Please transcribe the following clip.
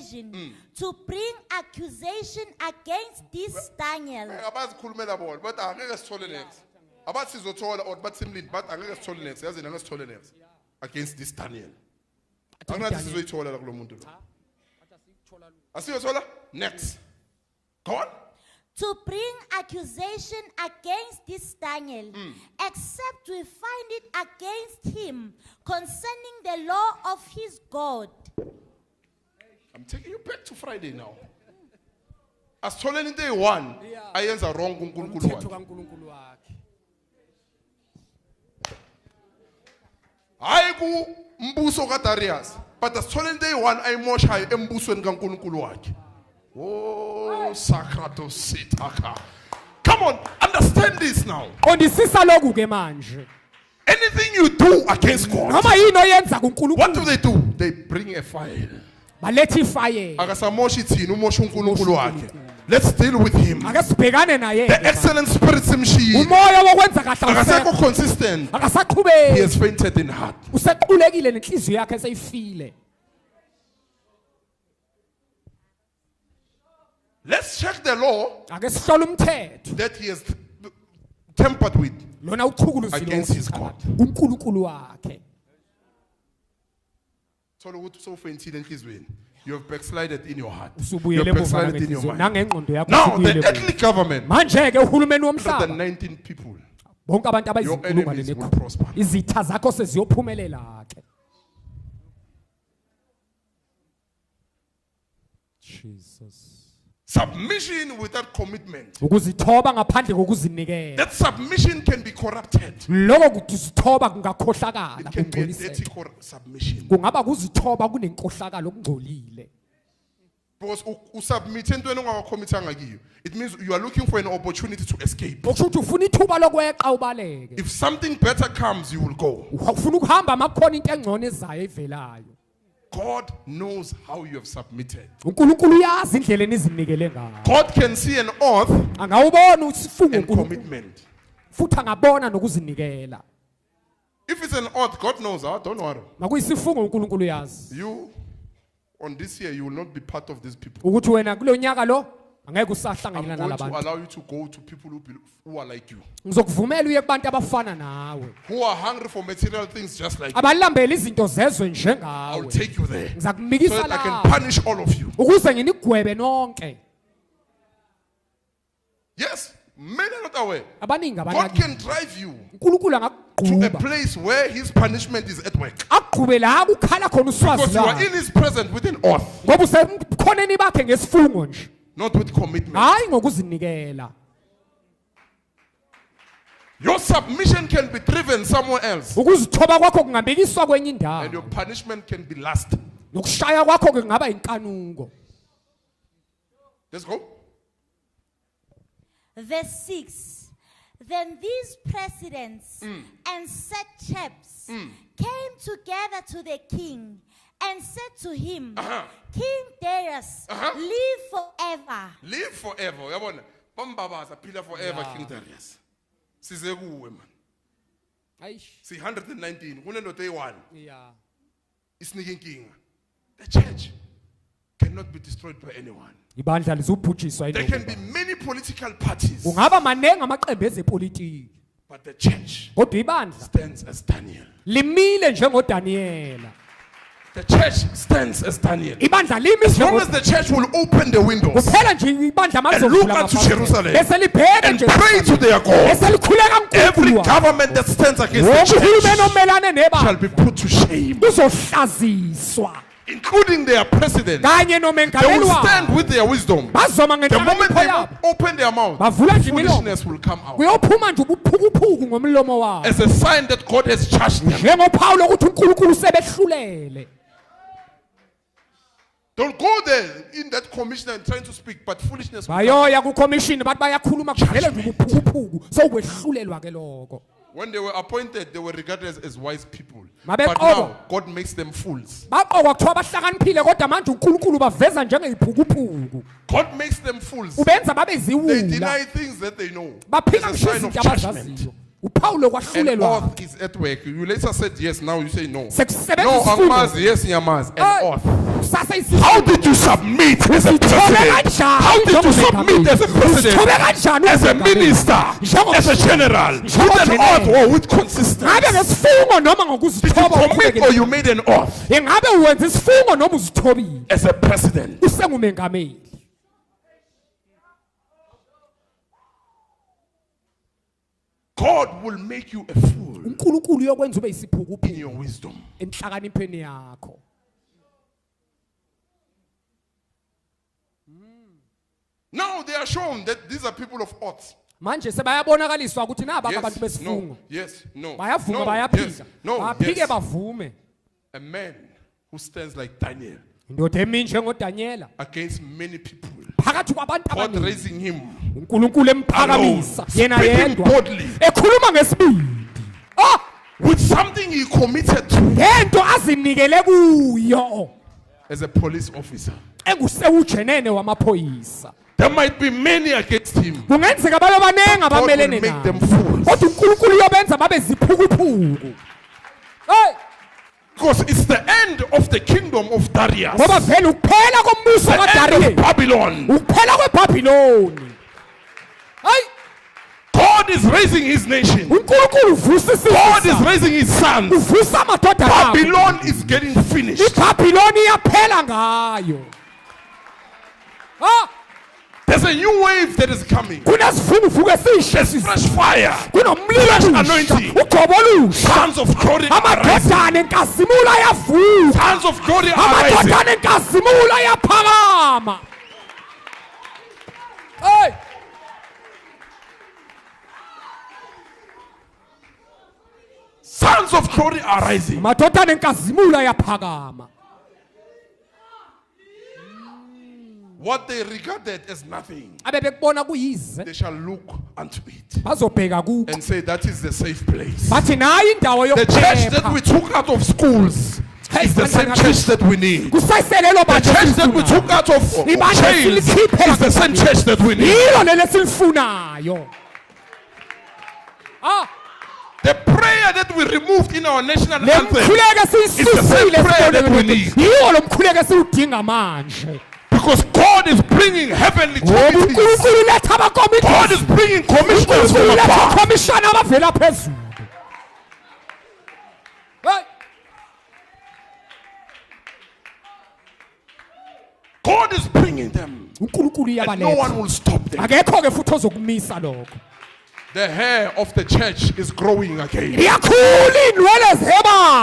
occasion to bring accusation against this Daniel. abazikhulumela bona but angeke sithole next abathi sizothola or bathi simlindi but angeke sithole next yazi angeke sithole next against this Daniel angeke sizoyithola la kulomuntu lo asiyothola next go on. To bring accusation against this Daniel, except we find it against him concerning the law of his God. I'm taking you back to Friday now. Asithole into eyi-1 ayenza wrong kuNkulunkulu wakhe. Hayi kumbuso kaDarius, but asithole into eyi-1 ayimoshayo embusweni kaNkulunkulu wakhe. Oh, Sakrato Sitaka. Come on, understand this now. Ondisisa lokhu ke manje. Anything you do against God, Noma yini oyenza kuNkulunkulu. what do? They bring a file. Baletha ifile. Akasamoshi thina umosha uNkulunkulu wakhe. Let's deal with him. Ake sibhekane naye. The excellent spirit simshiyile. Umoya wokwenza kahle Akasekho awusekho. consistent. He Akasaqhubeki. has fainted in heart. Usequlekile nenhliziyo yakhe seyifile. Let's check the law Ake sihlole umthetho. that he has tempered with Lona uchukuluzile against his God. uNkulunkulu wakhe. Thola ukuthi usofentile enhlizweni. You have backslided in your heart. You Usubuyele have emuva backslided in your ngenhliziyo mind. nangengqondo yakho. Now usubuyele the emuva. earthly government, Manje ke uhulumeni womhlaba 119 people. bonke abantu Your abayizinkulungwane enemies will nekhulu. prosper. Izitha zakho seziyophumelela ke. Jesus. Submission without commitment. Ukuzithoba ngaphandle kokuzinikela. That submission can be corrupted. Lokho kuzithoba kungakhohlakala It can be a kungcoliseke. dirty submission. Kungaba kuzithoba kunenkohlakalo okungcolile. Because usubmit entweni ongakhommithanga kiyo. It means you are looking for an opportunity to escape. Okusho ukuthi ufuna ithuba lokweqa ubaleke. If something better comes, you will go. Ufuna ukuhamba makukhona into engcono ezayo evelayo. God knows how you have submitted. uNkulunkulu uyazi indlela enizinikele ngayo. God can see an oath Angawubona usifungo and uNkulunkulu commitment. futhi angabona nokuzinikela. If it's an oath, God knows. Don't worry. Makuyisifungo uNkulunkulu uyazi. You, on this year, you will not be part of these people. Ukuthi wena kulonyaka lo angeke I'm usahlanganyela going to nalabantu. allow you to go to people who are like you, Ngizokuvumela uye kubantu abafana nawe. who are hungry for material things just like you. Abalambela izinto zezwe I will njengawe. take you there so Ngizakumikisa that I can la. punish all of you. Ukuze nginigwebe nonke. Yes, many are not aware. Abaningi God abanaki. can drive you uNkulunkulu to a angaqhuba. place where his punishment is at work. Aqhube la ukukhala khona uswazi Because you are la. in his presence with an oath, Ngoba usekhoneni bakhe ngesifungo nje. not with commitment. Hayi ngokuzinikela. Your submission can be driven somewhere else, Ukuzithoba kwakho kungambekiswa kwenye and indawo. your punishment can be last. Nokushaya kwakho kungaba inkanuko. Let's go. Verse 6. Then these presidents and satraps came together to the king and said to him, King Darius, live forever. Live forever. Uyabona? Bambabaza phila forever, King Darius. Size kuwe man. Ayish. Si 119 kunendoda eyi-1 Yeah. isinike inkinga. The church cannot be destroyed by anyone. Ibandla lizubhujiswa There can be many political parties, Kungaba manengi amaqembu ezepolitiki. but the church Kodwa ibandla stands as Daniel. limile njengoDaniela. The church stands as Daniel. Ibandla limi As long as the church will open the windows kuphela nje ibandla and look malizovula unto ngaphandle. Jerusalem Bese libheke and nje. pray to their God, Bese likhuleka every kuNkulunkulu. government that stands against Wonke the uhulumeni church omelane shall nebandla be put to shame, uzohlaziswa including their president. kanye They will nomengameli stand wabo. with their wisdom. Bazoma The moment ngenhlakanipho they yabo. open their mouth, Bavula nje imilomo. foolishness will come out Kuyophuma nje ubuphukuphuku ngomlomo wabo. as a sign that God has charged them. NjengoPawulo ukuthi uNkulunkulu sebehlulele. Don't go there in that commission and trying to speak, but foolishness will come. Bayoya kucommission bathi bayakhuluma kuvele nje ubuphukuphuku. So kwehlulelwa ke lokho. When they were appointed, they were regarded as wise people. Mabe But qobo. now, God makes them fools. Baqokwa kuthiwa bahlakaniphile kodwa manje uNkulunkulu baveza njengeziphukuphuku. God makes them fools. Ubenza babe They ziwula. deny things that they know. Baphika As a sign ngisho of izinto judgment. abazaziyo. uPaulo An kwahlulelwa oath is at work. You later said yes, now you say no. sekusebenza No, isifungo angmazi, yes, ngiyamazi. An oath. sasa How did you submit as a president? How did you submit as a president? As a minister? As a general? With an oath or with consistency? ngabe ngesifungo noma Did you ngokuzithoba commit or you made an oath ngabe wenza isifungo noma uzithobile as a president? usengumengameli God will make you a fool uNkulunkulu uyokwenza ube isiphukuphu in your wisdom. enhlakanipheni yakho Now they are shown that these are people of oaths. manje sebayabonakaliswa ukuthi naba abantu Yes, besifungo no, yes, no. bayavuma No, bayaphika yes, no, baphike yes. bavume A man who stands like Daniel indoda eminje ngodanyela against many people. phakathi kwabantu God abaningi raising him uNkulunkulu emphakamisa alone, yena speaking yedwa boldly ekhuluma ngesibindi with something he committed to ngento azinikele kuyo as a police officer. engusewujenene wamaphoyisa There might be many against him. kungenzeka babe baningi God will abamelene make them naye fools. kodwa uNkulunkulu uyobenza babe ziphukuphuku hey Because it's the end of the kingdom of Darius. ngoba vele ukuphela kombuso The end of kaDariye Babylon. ukuphela kweBhabhiloni hayi God is raising his nation. uNkulunkulu uvusa God is isizwe raising his sons. uvusa amadoda akhe Babylon is getting finished. iBhabhiloni iyaphela ngayo There's a new wave that is coming. kunesivunuvuku esisha Fresh fire. kunomlilo Fresh omusha anointing. ugcobo olusha Sons of glory are rising. amadodana enkazimulo ayavuka Sons of glory are rising. amadodana enkazimulo ayaphakama hey Sons of glory are rising. amadodana enkazimulo ayaphakama What they regarded as nothing, abe bekubona kuyize they shall look unto it bazobheka kuko and say that is the safe place. bathi nayo indawo The church that we yokuphepha took out of schools is the same church that we need. kusayiselelo The bantu church that we esilifunayo. took out of Ibandla chains silikhiphe is the same lapha. church that we need. yilo leli esilifunayo The prayer that we removed in our national anthem lemkhuleko is the same esiyisusile prayer that we need. yiwo lo mkhuleko esiwudinga manje Because God is bringing heavenly ngoba committees. uNkulunkulu uletha God is abakomiti bringing commissioners uNkulunkulu from uletha above. abakomishana abavela phezulu Hey! God is bringing them. uNkulunkulu And no one uyabaletha will stop them. akekho ke futhi ozokumisa lokho The hair of the church is growing again. iyakhula inwele zeba